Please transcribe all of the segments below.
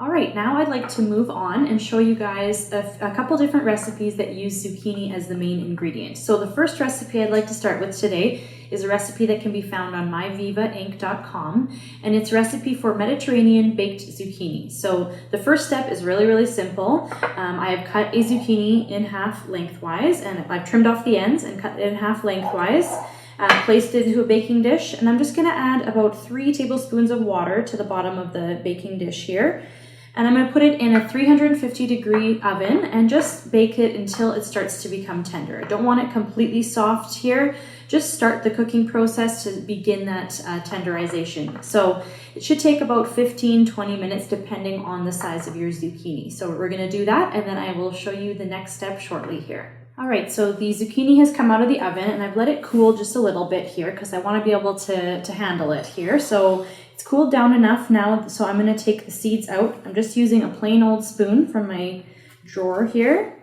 All right, now I'd like to move on and show you guys a couple different recipes that use zucchini as the main ingredient. So the first recipe I'd like to start with today is a recipe that can be found on myvivainc.com, and it's a recipe for Mediterranean baked zucchini. So the first step is really simple. I have cut a zucchini in half lengthwise, and I've trimmed off the ends and cut it in half lengthwise. Placed it into a baking dish, and I'm just going to add about 3 tablespoons of water to the bottom of the baking dish here. And I'm going to put it in a 350-degree oven and just bake it until it starts to become tender. I don't want it completely soft here. Just start the cooking process to begin that tenderization. So it should take about 15-20 minutes depending on the size of your zucchini. So we're going to do that, and then I will show you the next step shortly here. All right, so the zucchini has come out of the oven, and I've let it cool just a little bit here because I want to be able to handle it here. So it's cooled down enough now, so I'm going to take the seeds out. I'm just using a plain old spoon from my drawer here.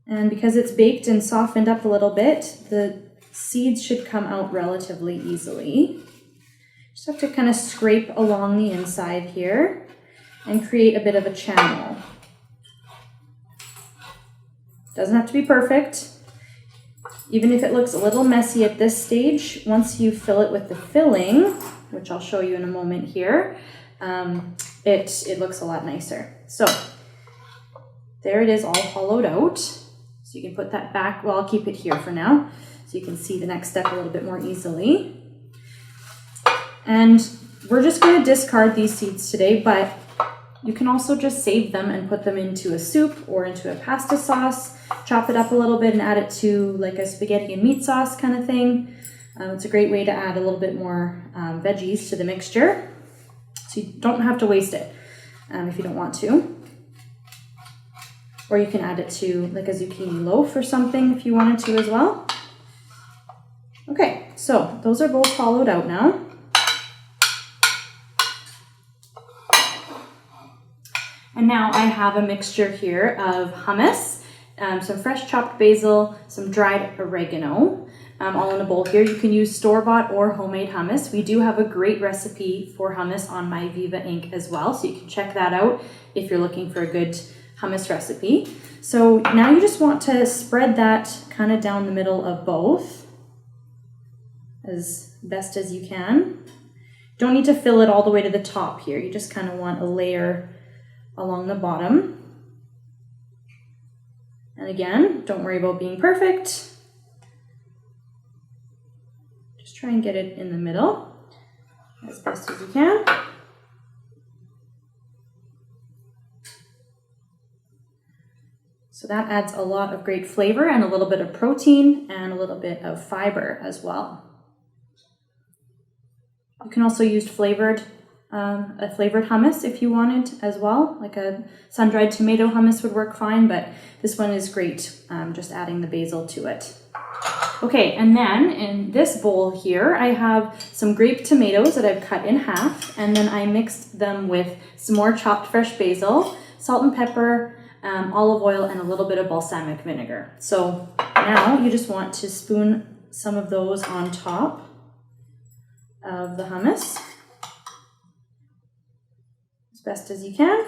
And because it's baked and softened up a little bit, the seeds should come out relatively easily. Just have to kind of scrape along the inside here and create a bit of a channel. Doesn't have to be perfect. Even if it looks a little messy at this stage, once you fill it with the filling, which I'll show you in a moment here, it looks a lot nicer. So there it is, all hollowed out. So you can put that back. Well, I'll keep it here for now so you can see the next step a little bit more easily. And we're just going to discard these seeds today, but you can also just save them and put them into a soup or into a pasta sauce, chop it up a little bit and add it to like a spaghetti and meat sauce kind of thing. It's a great way to add a little bit more veggies to the mixture. So you don't have to waste it if you don't want to. Or you can add it to like a zucchini loaf or something if you wanted to as well. Okay, so those are both hollowed out now. And now I have a mixture here of hummus, some fresh chopped basil, some dried oregano, all in a bowl here. You can use store-bought or homemade hummus. We do have a great recipe for hummus on My Viva Inc. as well, so you can check that out if you're looking for a good hummus recipe. So now you just want to spread that kind of down the middle of both as best as you can. Don't need to fill it all the way to the top here. You just kind of want a layer along the bottom. And again, don't worry about being perfect. Just try and get it in the middle as best as you can. So that adds a lot of great flavor and a little bit of protein and a little bit of fiber as well. You can also use a flavored hummus if you wanted as well, like a sun-dried tomato hummus would work fine, but this one is great, just adding the basil to it. Okay, and then in this bowl here, I have some grape tomatoes that I've cut in half, and then I mixed them with some more chopped fresh basil, salt and pepper, olive oil, and a little bit of balsamic vinegar. So now you just want to spoon some of those on top of the hummus best as you can.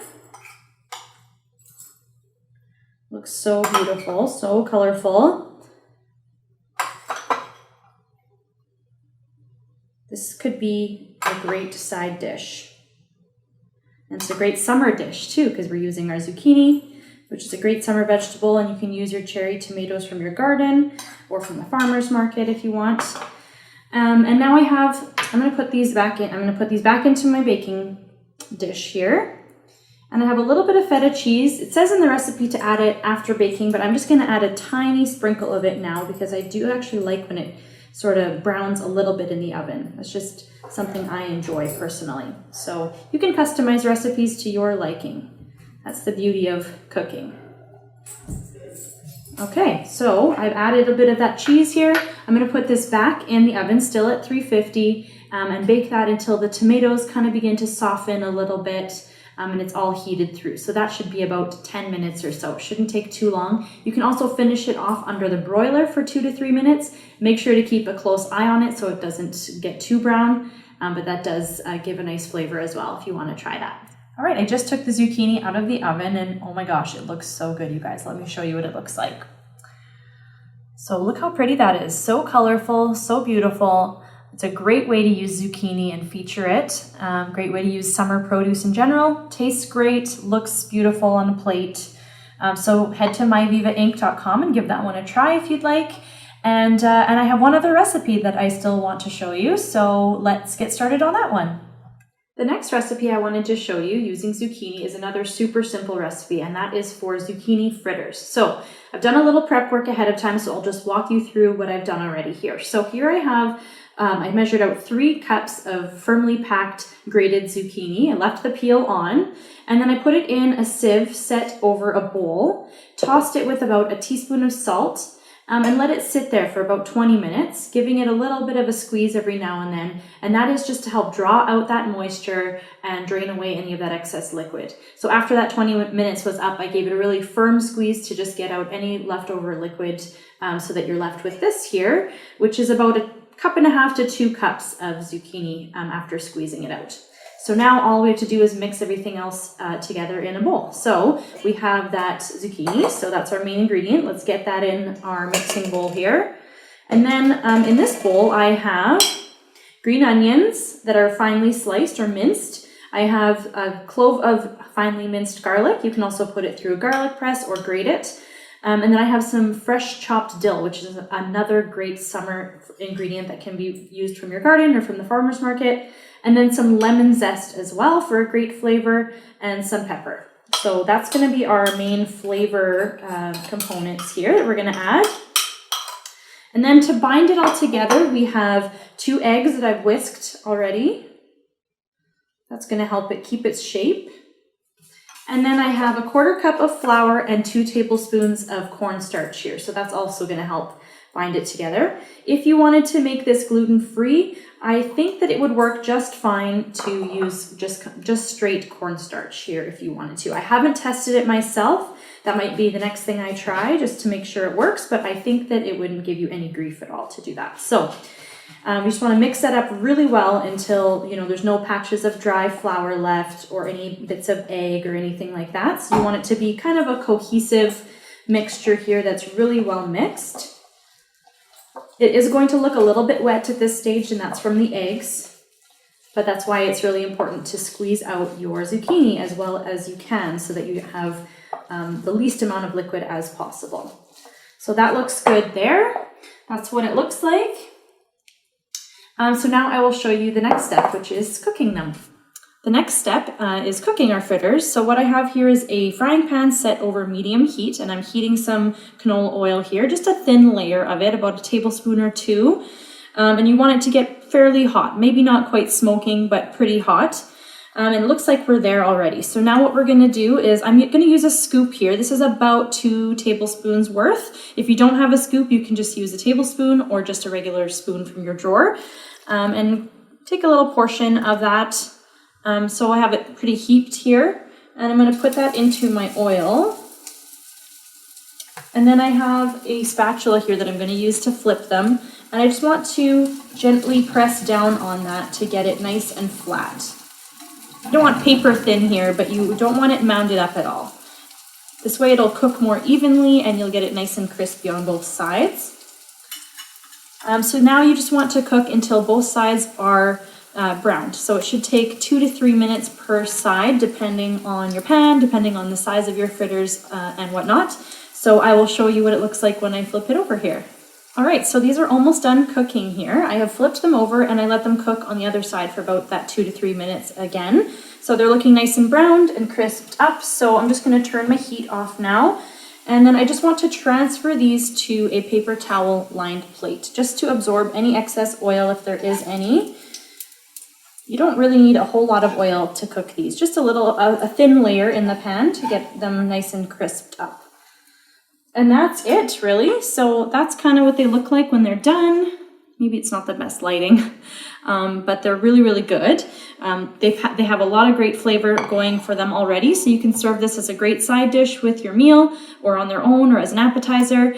Looks so beautiful, so colorful. This could be a great side dish. And it's a great summer dish too, because we're using our zucchini, which is a great summer vegetable, and you can use your cherry tomatoes from your garden or from the farmer's market if you want. And now I'm going to put these back in. I'm going to put these back into my baking dish here, and I have a little bit of feta cheese. It says in the recipe to add it after baking, but I'm just going to add a tiny sprinkle of it now because I do actually like when it sort of browns a little bit in the oven. It's just something I enjoy personally. So you can customize recipes to your liking. That's the beauty of cooking. Okay, so I've added a bit of that cheese here. I'm going to put this back in the oven, still at 350, and bake that until the tomatoes kind of begin to soften a little bit, and it's all heated through. So that should be about 10 minutes or so. It shouldn't take too long. You can also finish it off under the broiler for 2 to 3 minutes. Make sure to keep a close eye on it so it doesn't get too brown, but that does give a nice flavor as well if you want to try that. All right, I just took the zucchini out of the oven and oh my gosh, it looks so good, you guys. Let me show you what it looks like. So look how pretty that is. So colorful, so beautiful. It's a great way to use zucchini and feature it. Great way to use summer produce in general. Tastes great, looks beautiful on a plate. So head to myvivainc.com and give that one a try if you'd like. And I have one other recipe that I still want to show you. So let's get started on that one. The next recipe I wanted to show you using zucchini is another super simple recipe, and that is for zucchini fritters. So I've done a little prep work ahead of time, so I'll just walk you through what I've done already here. So here I have, I measured out 3 cups of firmly packed grated zucchini. I left the peel on, and then I put it in a sieve set over a bowl, tossed it with about a teaspoon of salt, and let it sit there for about 20 minutes, giving it a little bit of a squeeze every now and then. And that is just to help draw out that moisture and drain away any of that excess liquid. So after that 20 minutes was up, I gave it a really firm squeeze to just get out any leftover liquid so that you're left with this here, which is about 1.5 cups to 2 cups of zucchini after squeezing it out. So now all we have to do is mix everything else together in a bowl. So we have that zucchini, so that's our main ingredient. Let's get that in our mixing bowl here. And then in this bowl, I have green onions that are finely sliced or minced. I have a clove of finely minced garlic. You can also put it through a garlic press or grate it. And then I have some fresh chopped dill, which is another great summer ingredient that can be used from your garden or from the farmer's market. And then some lemon zest as well for a great flavor, and some pepper. So that's going to be our main flavor components here that we're going to add. And then to bind it all together, we have 2 eggs that I've whisked already. That's going to help it keep its shape. And then I have 1/4 cup of flour and 2 tablespoons of cornstarch here. So that's also going to help bind it together. If you wanted to make this gluten-free, I think that it would work just fine to use just straight cornstarch here if you wanted to. I haven't tested it myself. That might be the next thing I try just to make sure it works, but I think that it wouldn't give you any grief at all to do that. So we just want to mix that up really well until, there's no patches of dry flour left or any bits of egg or anything like that. So you want it to be kind of a cohesive mixture here that's really well mixed. It is going to look a little bit wet at this stage, and that's from the eggs, but that's why it's really important to squeeze out your zucchini as well as you can so that you have the least amount of liquid as possible. So that looks good there. That's what it looks like. So now I will show you the next step, which is cooking them. The next step is cooking our fritters. So what I have here is a frying pan set over medium heat, and I'm heating some canola oil here, just a thin layer of it, about 1 tablespoon or 2. And you want it to get fairly hot, maybe not quite smoking, but pretty hot. And it looks like we're there already. So now what we're gonna do is I'm gonna use a scoop here. This is about 2 tablespoons worth. If you don't have a scoop, you can just use a tablespoon or just a regular spoon from your drawer. And take a little portion of that. So I have it pretty heaped here, and I'm going to put that into my oil. And then I have a spatula here that I'm going to use to flip them. And I just want to gently press down on that to get it nice and flat. You don't want paper thin here, but you don't want it mounded up at all. This way it'll cook more evenly and you'll get it nice and crispy on both sides. So now you just want to cook until both sides are browned. So it should take 2 to 3 minutes per side, depending on your pan, depending on the size of your fritters and whatnot. So I will show you what it looks like when I flip it over here. All right, so these are almost done cooking here. I have flipped them over and I let them cook on the other side for about that 2 to 3 minutes again. So they're looking nice and browned and crisped up. So I'm just going to turn my heat off now. And then I just want to transfer these to a paper towel lined plate just to absorb any excess oil if there is any. You don't really need a whole lot of oil to cook these, just a thin layer in the pan to get them nice and crisped up. And that's it, really. So that's kind of what they look like when they're done. Maybe it's not the best lighting. but they're really, really good. They have a lot of great flavor going for them already, so you can serve this as a great side dish with your meal or on their own or as an appetizer.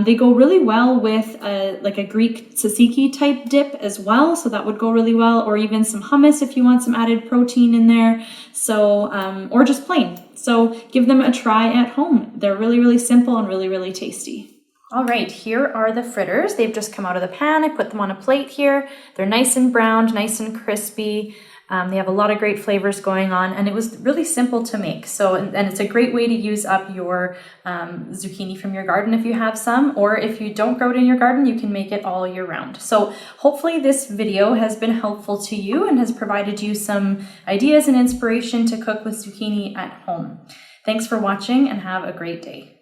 They go really well with like a Greek tzatziki type dip as well, so that would go really well, or even some hummus if you want some added protein in there, so or just plain. So give them a try at home. They're really, really simple and really, really tasty. All right, here are the fritters. They've just come out of the pan. I put them on a plate here. They're nice and browned, nice and crispy. They have a lot of great flavors going on, and it was really simple to make. So, and it's a great way to use up your zucchini from your garden if you have some, or if you don't grow it in your garden, you can make it all year round. So hopefully this video has been helpful to you and has provided you some ideas and inspiration to cook with zucchini at home. Thanks for watching and have a great day.